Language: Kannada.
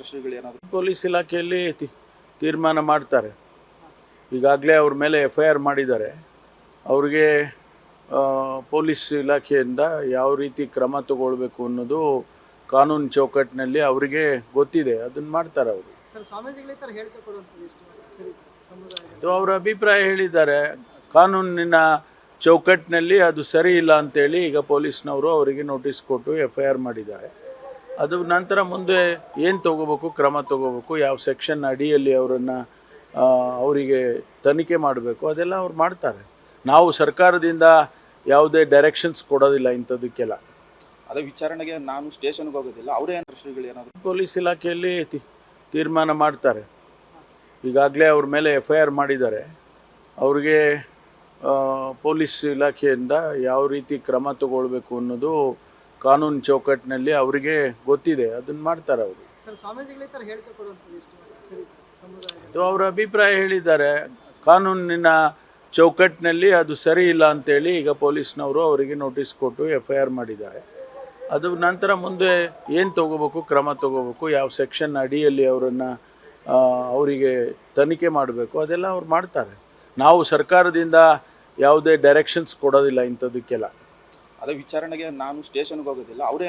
ಶ್ರೀಗಳೇನಾದ್ರು ಪೊಲೀಸ್ ಇಲಾಖೆಯಲ್ಲಿ ತೀರ್ಮಾನ ಮಾಡ್ತಾರೆ. ಈಗಾಗಲೇ ಅವ್ರ ಮೇಲೆ FIR ಮಾಡಿದ್ದಾರೆ. ಅವ್ರಿಗೆ ಪೊಲೀಸ್ ಇಲಾಖೆಯಿಂದ ಯಾವ ರೀತಿ ಕ್ರಮ ತಗೊಳ್ಬೇಕು ಅನ್ನೋದು ಕಾನೂನು ಚೌಕಟ್ಟಿನಲ್ಲಿ ಅವರಿಗೆ ಗೊತ್ತಿದೆ. ಅದನ್ನು ಮಾಡ್ತಾರೆ ಅವರು. ಅದು ಅವರ ಅಭಿಪ್ರಾಯ ಹೇಳಿದ್ದಾರೆ. ಕಾನೂನಿನ ಚೌಕಟ್ಟಿನಲ್ಲಿ ಅದು ಸರಿ ಇಲ್ಲ ಅಂತೇಳಿ ಈಗ ಪೊಲೀಸ್ನವರು ಅವರಿಗೆ ನೋಟಿಸ್ ಕೊಟ್ಟು FIR ಮಾಡಿದ್ದಾರೆ. ಅದು ನಂತರ ಮುಂದೆ ಏನು ತಗೋಬೇಕು, ಕ್ರಮ ತಗೋಬೇಕು, ಯಾವ ಸೆಕ್ಷನ್ ಅಡಿಯಲ್ಲಿ ಅವರನ್ನು ಅವರಿಗೆ ತನಿಖೆ ಮಾಡಬೇಕು ಅದೆಲ್ಲ ಅವ್ರು ಮಾಡ್ತಾರೆ. ನಾವು ಸರ್ಕಾರದಿಂದ ಯಾವುದೇ ಡೈರೆಕ್ಷನ್ಸ್ ಕೊಡೋದಿಲ್ಲ ಇಂಥದಕ್ಕೆಲ್ಲ. ಅದೇ ವಿಚಾರಣೆಗೆ ನಾನು ಸ್ಟೇಷನ್ಗೆ ಹೋಗೋದಿಲ್ಲ, ಅವರೇ ಶ್ರೀಗಳೇನಾದ್ರು ಪೊಲೀಸ್ ಇಲಾಖೆಯಲ್ಲಿ ತೀರ್ಮಾನ ಮಾಡ್ತಾರೆ. ಈಗಾಗಲೇ ಅವ್ರ ಮೇಲೆ FIR ಮಾಡಿದ್ದಾರೆ. ಅವ್ರಿಗೆ ಪೊಲೀಸ್ ಇಲಾಖೆಯಿಂದ ಯಾವ ರೀತಿ ಕ್ರಮ ತಗೊಳ್ಬೇಕು ಅನ್ನೋದು ಕಾನೂನು ಚೌಕಟ್ಟಿನಲ್ಲಿ ಅವರಿಗೆ ಗೊತ್ತಿದೆ. ಅದನ್ನು ಮಾಡ್ತಾರೆ ಅವರು. ಅದು ಅವರ ಅಭಿಪ್ರಾಯ ಹೇಳಿದ್ದಾರೆ. ಕಾನೂನಿನ ಚೌಕಟ್ಟಿನಲ್ಲಿ ಅದು ಸರಿ ಇಲ್ಲ ಅಂತೇಳಿ ಈಗ ಪೊಲೀಸ್ನವರು ಅವರಿಗೆ ನೋಟಿಸ್ ಕೊಟ್ಟು FIR ಮಾಡಿದ್ದಾರೆ. ಅದು ನಂತರ ಮುಂದೆ ಏನು ತಗೋಬೇಕು, ಕ್ರಮ ತಗೋಬೇಕು, ಯಾವ ಸೆಕ್ಷನ್ ಅಡಿಯಲ್ಲಿ ಅವರನ್ನು ಅವರಿಗೆ ತನಿಖೆ ಮಾಡಬೇಕು ಅದೆಲ್ಲ ಅವ್ರು ಮಾಡ್ತಾರೆ. ನಾವು ಸರ್ಕಾರದಿಂದ ಯಾವುದೇ ಡೈರೆಕ್ಷನ್ಸ್ ಕೊಡೋದಿಲ್ಲ ಇಂಥದಕ್ಕೆಲ್ಲ. ಅದೇ ವಿಚಾರಣೆಗೆ ನಾನು ಸ್ಟೇಷನ್ಗೆ ಹೋಗೋದಿಲ್ಲ, ಅವರೇ